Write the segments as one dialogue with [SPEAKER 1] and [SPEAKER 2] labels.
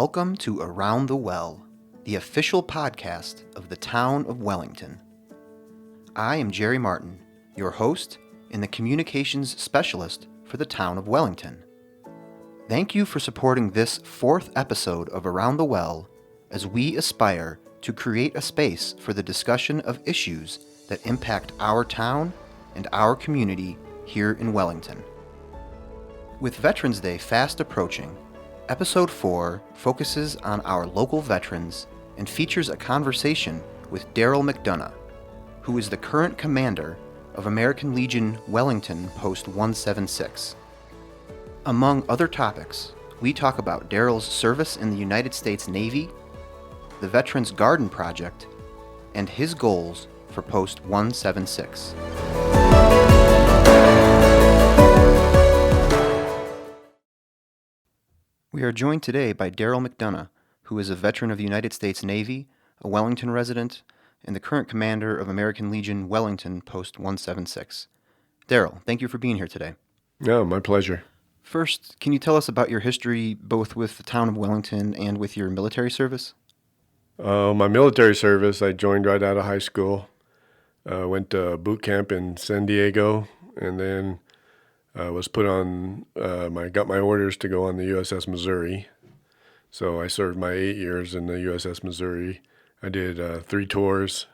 [SPEAKER 1] Welcome to Around the Well, the official podcast of the town of Wellington. I am Jerry Martin, your host and the communications specialist for the town of Wellington. Thank you for supporting this fourth episode of Around the Well as we aspire to create a space for the discussion of issues that impact our town and our community here in Wellington. With Veterans Day fast approaching, Episode 4 focuses on our local veterans and features a conversation with Darryl McDonough, who is the current commander of American Legion Wellington Post 176. Among other topics, we talk about Darryl's service in the United States Navy, the Veterans Garden Project, and his goals for Post 176. We are joined today by Darryl McDonough, who is a veteran of the United States Navy, a Wellington resident, and the current commander of American Legion Wellington Post 176. Darryl, thank you for being here today.
[SPEAKER 2] No, my pleasure.
[SPEAKER 1] First, can you tell us about your history both with the town of Wellington and with your military service?
[SPEAKER 2] My military service, I joined right out of high school. Went to boot camp in San Diego, and then was put on, got my orders to go on the USS Missouri. So I served my 8 years in the USS Missouri. I did 3 tours.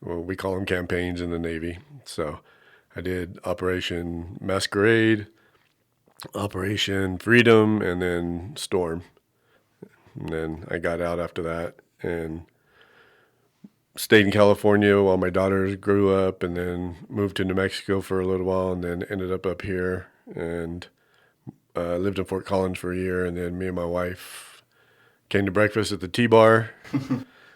[SPEAKER 2] Well, we call them campaigns in the Navy. So I did Operation Masquerade, Operation Freedom, and then Storm. And then I got out after that and stayed in California while my daughters grew up, and then moved to New Mexico for a little while, and then ended up here and lived in Fort Collins for a year. And then me and my wife came to breakfast at the T-Bar.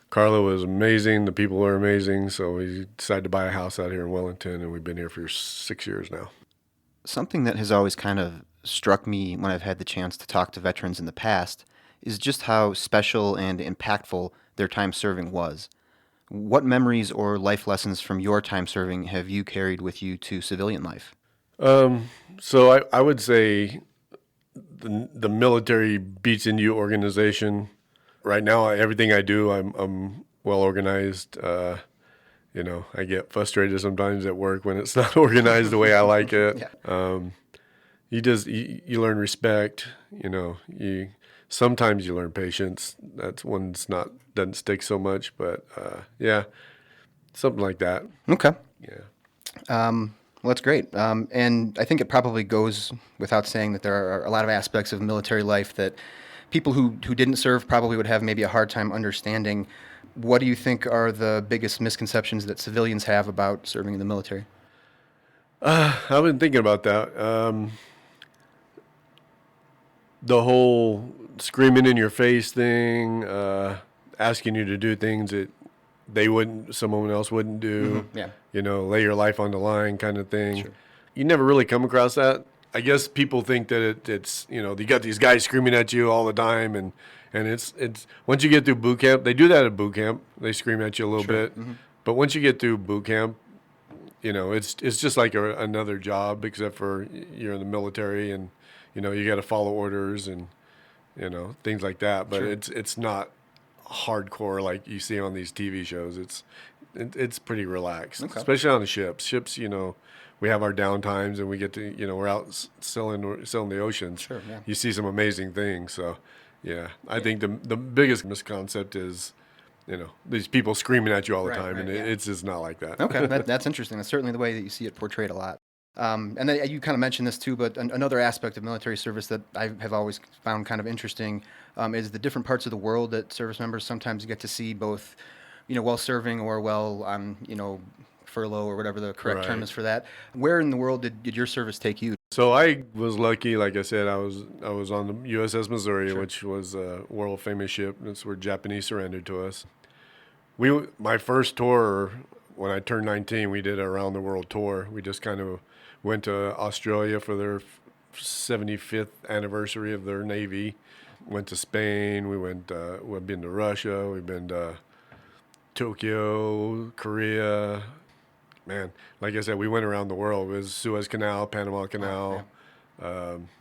[SPEAKER 2] Carla was amazing. The people were amazing. So we decided to buy a house out here in Wellington, and we've been here for 6 years now.
[SPEAKER 1] Something that has always kind of struck me when I've had the chance to talk to veterans in the past is just how special and impactful their time serving was. What memories or life lessons from your time serving have you carried with you to civilian life?
[SPEAKER 2] So I would say the military beats into you organization. Right now, everything I do, I'm well organized. I get frustrated sometimes at work when it's not organized the way I like it.
[SPEAKER 1] Yeah.
[SPEAKER 2] You learn respect. Sometimes you learn patience. That's one doesn't stick so much, but something like that.
[SPEAKER 1] Okay.
[SPEAKER 2] Yeah.
[SPEAKER 1] Well, that's great. And I think it probably goes without saying that there are a lot of aspects of military life that people who didn't serve probably would have maybe a hard time understanding. What do you think are the biggest misconceptions that civilians have about serving in the military?
[SPEAKER 2] I've been thinking about that. The whole screaming in your face thing, asking you to do things that someone else wouldn't do.
[SPEAKER 1] Mm-hmm. Yeah.
[SPEAKER 2] Lay your life on the line kind of thing.
[SPEAKER 1] Sure.
[SPEAKER 2] You never really come across that. I guess people think that it's you got these guys screaming at you all the time, and it's once you get through boot camp, they do that at boot camp. They scream at you a little
[SPEAKER 1] Sure.
[SPEAKER 2] bit,
[SPEAKER 1] Mm-hmm.
[SPEAKER 2] but once you get through boot camp, it's just like another job, except for you're in the military and you got to follow orders and things like that. But
[SPEAKER 1] Sure.
[SPEAKER 2] it's not hardcore like you see on these TV shows. It's pretty relaxed,
[SPEAKER 1] Okay.
[SPEAKER 2] especially on the ships. Ships, we have our down times and we get to, we're out sailing the oceans.
[SPEAKER 1] Sure, yeah.
[SPEAKER 2] You see some amazing things. So, yeah, I think the biggest misconcept is, these people screaming at you all the time, and
[SPEAKER 1] yeah.
[SPEAKER 2] it's just not like that.
[SPEAKER 1] Okay, that's interesting. That's certainly the way that you see it portrayed a lot. And then you kind of mentioned this too, but another aspect of military service that I have always found kind of interesting is the different parts of the world that service members sometimes get to see, both, while serving or while on, furlough or whatever the correct term
[SPEAKER 2] Right.
[SPEAKER 1] is for that. Where in the world did your service take you?
[SPEAKER 2] So I was lucky, like I said, I was on the USS Missouri,
[SPEAKER 1] Sure.
[SPEAKER 2] which was a world famous ship. That's where Japanese surrendered to us. My first tour, when I turned 19, we did an around the world tour. We just kind of went to Australia for their 75th anniversary of their Navy. Went to Spain. We've been to Russia. We've been to Tokyo, Korea. Man, like I said, we went around the world. It was Suez Canal, Panama Canal,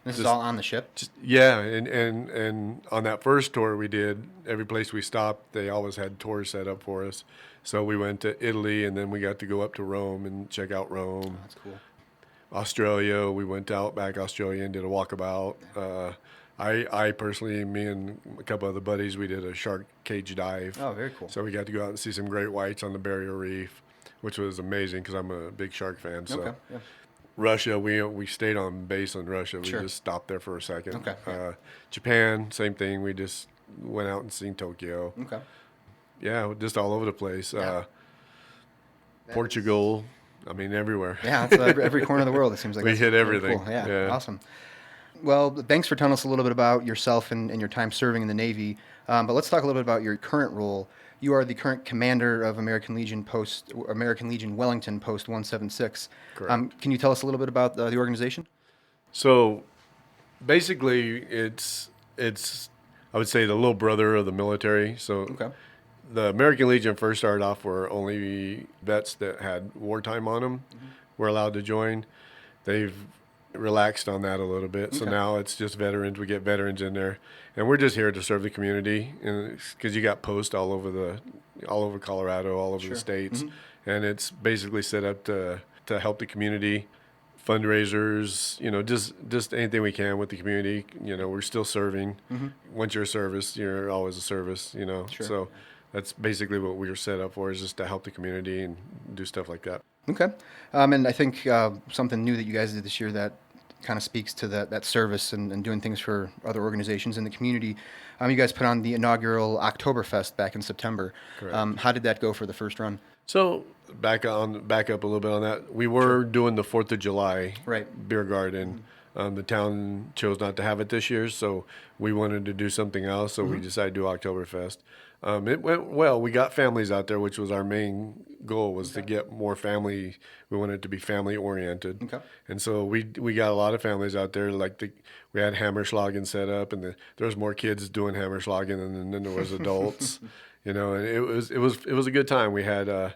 [SPEAKER 1] This is all on the ship?
[SPEAKER 2] Yeah, and on that first tour we did, every place we stopped, they always had tours set up for us. So we went to Italy, and then we got to go up to Rome and check out Rome.
[SPEAKER 1] That's cool.
[SPEAKER 2] Australia, we went out back Australia and did a walkabout. I personally, me and a couple other buddies, we did a shark cage dive.
[SPEAKER 1] Oh, very cool.
[SPEAKER 2] So we got to go out and see some great whites on the barrier reef, which was amazing because I'm a big shark fan. So.
[SPEAKER 1] Okay, yeah.
[SPEAKER 2] Russia, we stayed on base in Russia. We
[SPEAKER 1] Sure.
[SPEAKER 2] just stopped there for a second.
[SPEAKER 1] Okay. Yeah.
[SPEAKER 2] Japan, same thing. We just went out and seen Tokyo.
[SPEAKER 1] Okay.
[SPEAKER 2] Yeah, just all over the place.
[SPEAKER 1] Yeah.
[SPEAKER 2] Portugal, I mean, everywhere.
[SPEAKER 1] Yeah, it's every corner of the world, it seems like.
[SPEAKER 2] We
[SPEAKER 1] That's
[SPEAKER 2] hit
[SPEAKER 1] really
[SPEAKER 2] everything.
[SPEAKER 1] Cool. Yeah,
[SPEAKER 2] Yeah.
[SPEAKER 1] Awesome. Well, thanks for telling us a little bit about yourself and your time serving in the Navy. But let's talk a little bit about your current role. You are the current commander of American Legion Wellington Post 176.
[SPEAKER 2] Correct.
[SPEAKER 1] Can you tell us a little bit about the organization?
[SPEAKER 2] So basically, it's I would say the little brother of the military. So
[SPEAKER 1] Okay.
[SPEAKER 2] the American Legion first started off where only vets that had wartime on them were allowed to join. They've relaxed on that a little bit, so
[SPEAKER 1] Okay.
[SPEAKER 2] now it's just veterans. We get veterans in there, and we're just here to serve the community, because you got posts all over Colorado, all over
[SPEAKER 1] Sure.
[SPEAKER 2] the states, and it's basically set up to help the community, fundraisers, just anything we can with the community. We're still serving. Once you're a service, you're always a service.
[SPEAKER 1] Sure.
[SPEAKER 2] So that's basically what we were set up for, is just to help the community and do stuff like that.
[SPEAKER 1] Okay. And I think something new that you guys did this year that kind of speaks to that service and doing things for other organizations in the community. You guys put on the inaugural Oktoberfest back in September.
[SPEAKER 2] Correct.
[SPEAKER 1] How did that go for the first run?
[SPEAKER 2] So back up a little bit on that. We were doing the 4th of July
[SPEAKER 1] Right.
[SPEAKER 2] beer garden. The town chose not to have it this year, so we wanted to do something else. So we decided to do Oktoberfest. It went well. We got families out there, which was our main goal, was to get more family. We wanted it to be family oriented.
[SPEAKER 1] Okay.
[SPEAKER 2] And so we got a lot of families out there. We had Hammerschlagen set up, and there was more kids doing Hammerschlagen than there was adults. And it was a good time. We had a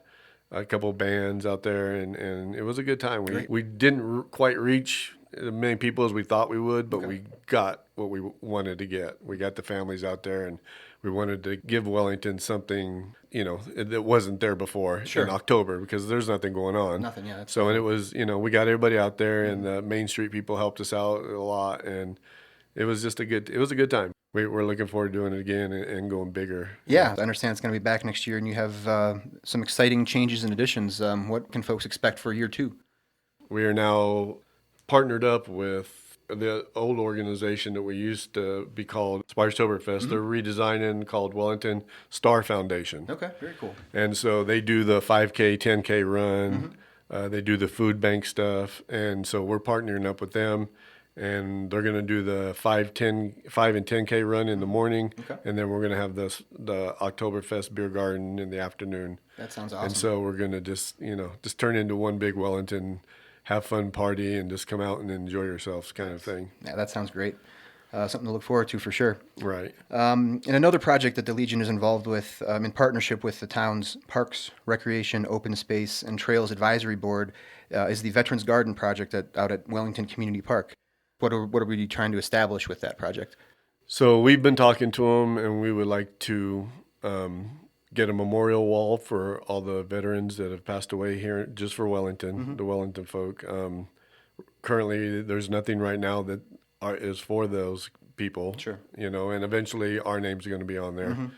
[SPEAKER 2] couple bands out there, and it was a good time. We didn't quite reach as many people as we thought we would, but we got what we wanted to get. We got the families out there, and we wanted to give Wellington something, that wasn't there before
[SPEAKER 1] Sure.
[SPEAKER 2] in October, because there's nothing going on.
[SPEAKER 1] Nothing, yeah.
[SPEAKER 2] So, and it was, we got everybody out there, and the Main Street people helped us out a lot, and it was just a good time. We're looking forward to doing it again and going bigger.
[SPEAKER 1] Yeah, I understand it's going to be back next year, and you have some exciting changes and additions. What can folks expect for year 2?
[SPEAKER 2] We are now partnered up with the old organization that we used to be called Oktoberfest. They're redesigning, called Wellington Star Foundation.
[SPEAKER 1] Okay, very cool.
[SPEAKER 2] And so they do the 5K, 10K run. They do the food bank stuff. And so we're partnering up with them. And they're going to do the 5 and 10K run in the morning.
[SPEAKER 1] Okay.
[SPEAKER 2] And then we're going to have the Oktoberfest beer garden in the afternoon.
[SPEAKER 1] That sounds awesome.
[SPEAKER 2] And so we're going to just turn into one big Wellington, have fun party, and just come out and enjoy yourselves kind of thing.
[SPEAKER 1] Yeah, that sounds great. Something to look forward to for sure.
[SPEAKER 2] Right.
[SPEAKER 1] And another project that the Legion is involved with, in partnership with the town's Parks, Recreation, Open Space, and Trails Advisory Board, is the Veterans Garden project out at Wellington Community Park. What are we trying to establish with that project?
[SPEAKER 2] So we've been talking to them, and we would like to get a memorial wall for all the veterans that have passed away here, just for Wellington, the Wellington folk. Currently, there's nothing right now that is for those people.
[SPEAKER 1] Sure.
[SPEAKER 2] And eventually our names are going to be on there.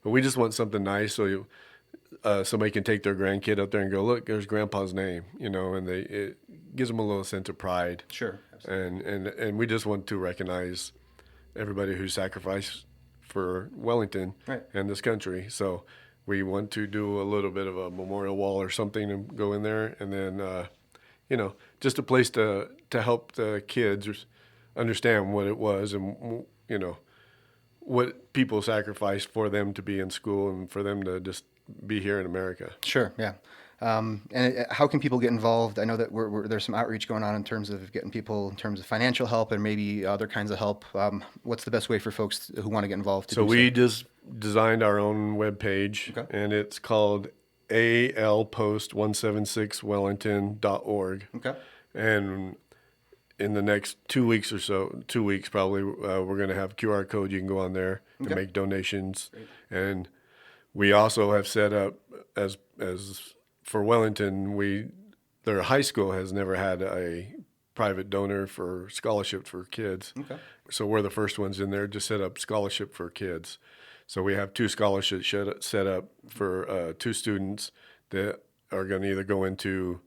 [SPEAKER 2] But we just want something nice, so somebody can take their grandkid up there and go, look, there's Grandpa's name, and it gives them a little sense of pride.
[SPEAKER 1] Sure.
[SPEAKER 2] And we just want to recognize everybody who sacrificed for Wellington and this country. So we want to do a little bit of a memorial wall or something and go in there, and then just a place to help the kids understand what it was, and what people sacrificed for them to be in school and for them to just be here in America.
[SPEAKER 1] Sure, yeah. And how can people get involved? I know that there's some outreach going on in terms of getting people in terms of financial help and maybe other kinds of help. What's the best way for folks who want to get involved?
[SPEAKER 2] So we just designed our own webpage, and it's called alpost176wellington.org.
[SPEAKER 1] Okay.
[SPEAKER 2] And in the next 2 weeks or so, 2 weeks probably, we're going to have QR code. You can go on there and make donations.
[SPEAKER 1] Great.
[SPEAKER 2] And we also have set up as for Wellington, their high school has never had a private donor for scholarship for kids.
[SPEAKER 1] Okay.
[SPEAKER 2] So we're the first ones in there to set up scholarship for kids. So we have 2 scholarships set up for 2 students that are going to either go into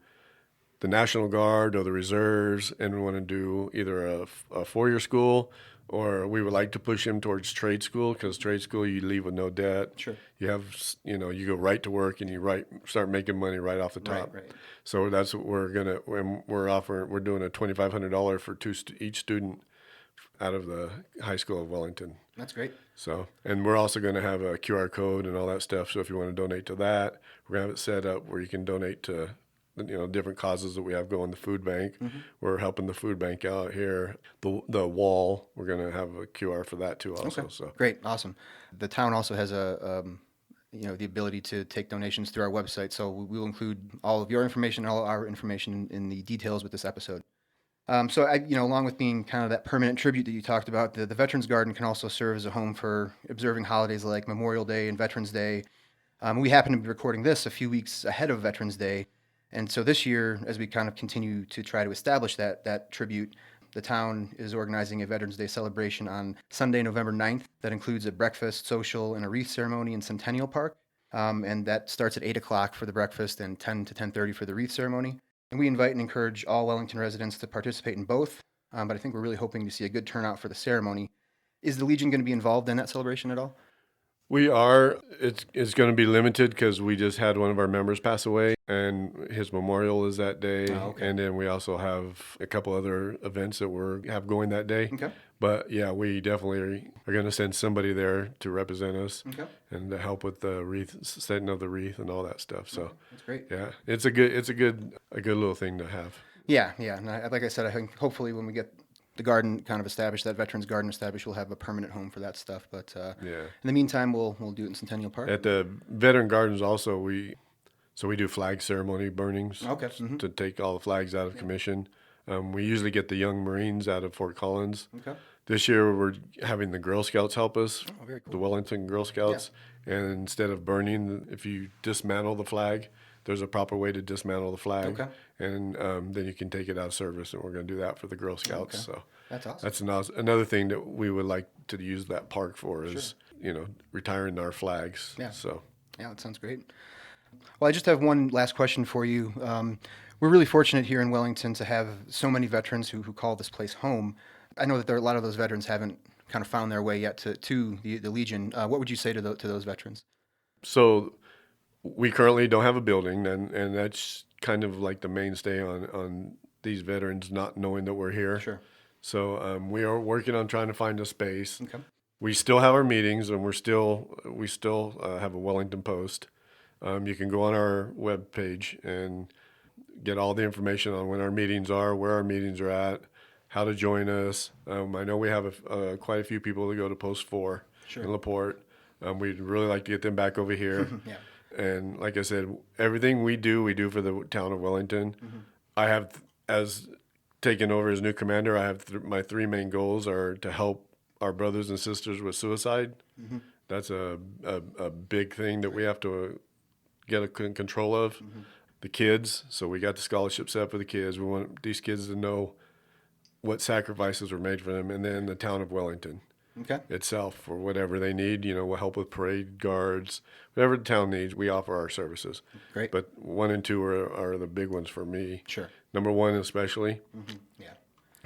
[SPEAKER 2] the National Guard or the Reserves, and we want to do either a 4-year school, or we would like to push him towards trade school, because trade school you leave with no debt.
[SPEAKER 1] Sure.
[SPEAKER 2] You have, you go right to work and you start making money right off the top.
[SPEAKER 1] Right.
[SPEAKER 2] So that's what we're doing a $2,500 for each student out of the high school of Wellington.
[SPEAKER 1] That's great.
[SPEAKER 2] So, and we're also going to have a QR code and all that stuff. So if you want to donate to that, we're going to have it set up where you can donate to, different causes that we have going. The food bank, we're helping the food bank out here. The wall, we're going to have a QR for that too also.
[SPEAKER 1] Okay.
[SPEAKER 2] So
[SPEAKER 1] Great. Awesome. The town also has the ability to take donations through our website. So we will include all of your information, all our information in the details with this episode. So along with being kind of that permanent tribute that you talked about, the Veterans Garden can also serve as a home for observing holidays like Memorial Day and Veterans Day. We happen to be recording this a few weeks ahead of Veterans Day. And so this year, as we kind of continue to try to establish that tribute, the town is organizing a Veterans Day celebration on Sunday, November 9th. That includes a breakfast, social, and a wreath ceremony in Centennial Park. And that starts at 8 o'clock for the breakfast and 10 to 10:30 for the wreath ceremony. And we invite and encourage all Wellington residents to participate in both. But I think we're really hoping to see a good turnout for the ceremony. Is the Legion going to be involved in that celebration at all?
[SPEAKER 2] we are. It's going to be limited because we just had one of our members pass away, and his memorial is that day.
[SPEAKER 1] Oh, okay.
[SPEAKER 2] And then we also have a couple other events that we have going that day.
[SPEAKER 1] Okay.
[SPEAKER 2] But yeah, we definitely are going to send somebody there to represent us
[SPEAKER 1] Okay.
[SPEAKER 2] and to help with the wreath, setting of the wreath and all that stuff. So
[SPEAKER 1] That's great.
[SPEAKER 2] yeah, it's a good little thing to have.
[SPEAKER 1] Yeah. And like I said, I think hopefully when we get the garden kind of established, that Veterans Garden established, we'll have a permanent home for that stuff. But
[SPEAKER 2] Yeah.
[SPEAKER 1] in the meantime, we'll do it in Centennial Park.
[SPEAKER 2] At the Veteran Gardens also, we do flag ceremony burnings.
[SPEAKER 1] Okay. Mhm.
[SPEAKER 2] To take all the flags out of commission. We usually get the young Marines out of Fort Collins.
[SPEAKER 1] Okay.
[SPEAKER 2] This year we're having the Girl Scouts help us,
[SPEAKER 1] Oh, very cool.
[SPEAKER 2] the Wellington Girl Scouts. And instead of burning, if you dismantle the flag, there's a proper way to dismantle the flag.
[SPEAKER 1] Okay.
[SPEAKER 2] And then you can take it out of service, and we're going to do that for the Girl Scouts.
[SPEAKER 1] Okay.
[SPEAKER 2] So
[SPEAKER 1] That's awesome.
[SPEAKER 2] that's another thing that we would like to use that park for is, retiring our flags.
[SPEAKER 1] Yeah.
[SPEAKER 2] So.
[SPEAKER 1] Yeah, that sounds great. Well, I just have one last question for you. We're really fortunate here in Wellington to have so many veterans who call this place home. I know that a lot of those veterans haven't kind of found their way yet to the Legion. What would you say to those veterans?
[SPEAKER 2] So we currently don't have a building, and that's kind of like the mainstay on these veterans not knowing that we're here.
[SPEAKER 1] Sure.
[SPEAKER 2] So we are working on trying to find a space.
[SPEAKER 1] Okay.
[SPEAKER 2] We still have our meetings, and we still have a Wellington Post. You can go on our webpage and get all the information on when our meetings are, where our meetings are at, how to join us. I know we have quite a few people that go to Post 4 in LaPorte. We'd really like to get them back over here.
[SPEAKER 1] Yeah.
[SPEAKER 2] And like I said, everything we do for the town of Wellington.
[SPEAKER 1] Mm-hmm.
[SPEAKER 2] I have, as taken over as new commander, I have my three main goals are to help our brothers and sisters with suicide.
[SPEAKER 1] Mm-hmm.
[SPEAKER 2] That's a big thing that we have to get control of.
[SPEAKER 1] Mm-hmm.
[SPEAKER 2] The kids, so we got the scholarship set for the kids. We want these kids to know what sacrifices were made for them. And then the town of Wellington
[SPEAKER 1] Okay.
[SPEAKER 2] itself, for whatever they need, we'll help with parade guards, whatever the town needs, we offer our services.
[SPEAKER 1] Great.
[SPEAKER 2] But 1 and 2 are the big ones for me.
[SPEAKER 1] Sure.
[SPEAKER 2] Number 1 especially.
[SPEAKER 1] Yeah.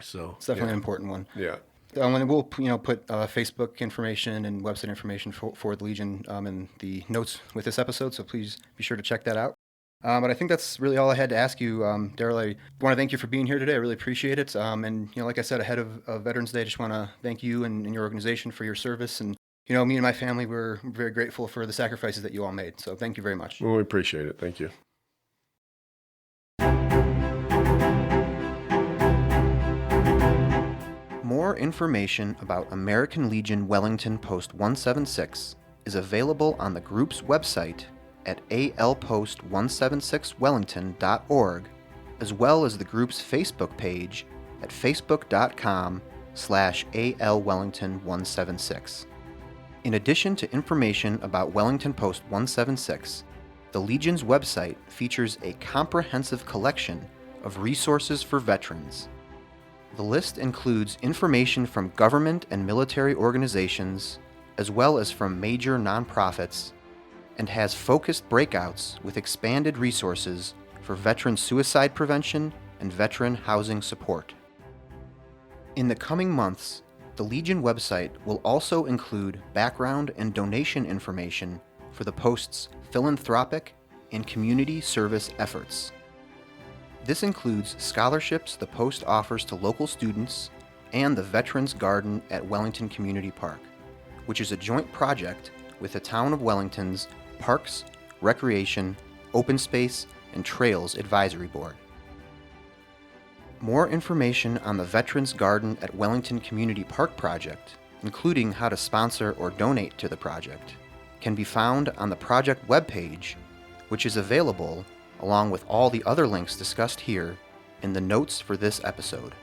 [SPEAKER 2] So
[SPEAKER 1] It's definitely an important one.
[SPEAKER 2] yeah.
[SPEAKER 1] And we'll put Facebook information and website information for the Legion in the notes with this episode, so please be sure to check that out. But I think that's really all I had to ask you, Darryl. I want to thank you for being here today. I really appreciate it. And like I said, ahead of Veterans Day, I just want to thank you and your organization for your service. And me and my family, we're very grateful for the sacrifices that you all made. So thank you very much.
[SPEAKER 2] Well, we appreciate it. Thank you.
[SPEAKER 1] More information about American Legion Wellington Post 176 is available on the group's website at alpost176wellington.org, as well as the group's Facebook page at facebook.com/ALWellington176. In addition to information about Wellington Post 176, the Legion's website features a comprehensive collection of resources for veterans. The list includes information from government and military organizations, as well as from major nonprofits, and has focused breakouts with expanded resources for veteran suicide prevention and veteran housing support. In the coming months, the Legion website will also include background and donation information for the Post's philanthropic and community service efforts. This includes scholarships the Post offers to local students and the Veterans Garden at Wellington Community Park, which is a joint project with the Town of Wellington's Parks, Recreation, Open Space, and Trails Advisory Board. More information on the Veterans Garden at Wellington Community Park project, including how to sponsor or donate to the project, can be found on the project webpage, which is available along with all the other links discussed here in the notes for this episode.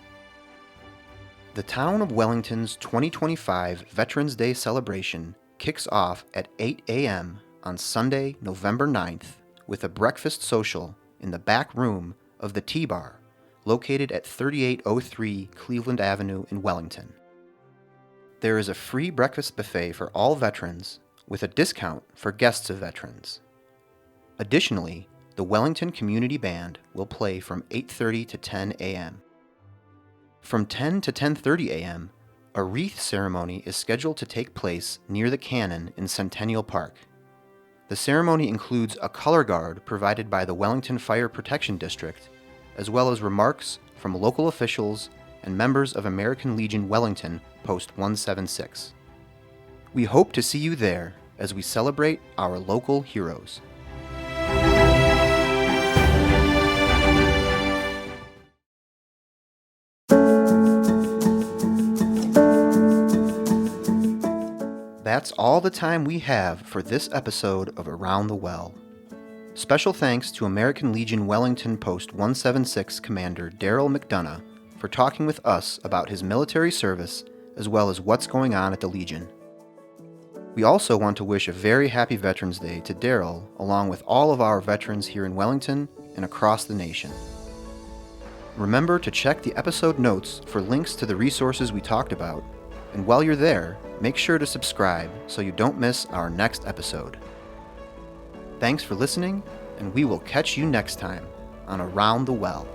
[SPEAKER 1] The Town of Wellington's 2025 Veterans Day celebration kicks off at 8 a.m. on Sunday, November 9th, with a breakfast social in the back room of the T-Bar, located at 3803 Cleveland Avenue in Wellington. There is a free breakfast buffet for all veterans, with a discount for guests of veterans. Additionally, the Wellington Community Band will play from 8:30 to 10 a.m. From 10 to 10:30 a.m., a wreath ceremony is scheduled to take place near the cannon in Centennial Park. The ceremony includes a color guard provided by the Wellington Fire Protection District, as well as remarks from local officials and members of American Legion Wellington Post 176. We hope to see you there as we celebrate our local heroes. That's all the time we have for this episode of Around the Well. Special thanks to American Legion Wellington Post 176 Commander Darryl McDonough for talking with us about his military service as well as what's going on at the Legion. We also want to wish a very happy Veterans Day to Darryl along with all of our veterans here in Wellington and across the nation. Remember to check the episode notes for links to the resources we talked about, and while you're there, make sure to subscribe so you don't miss our next episode. Thanks for listening, and we will catch you next time on Around the Well.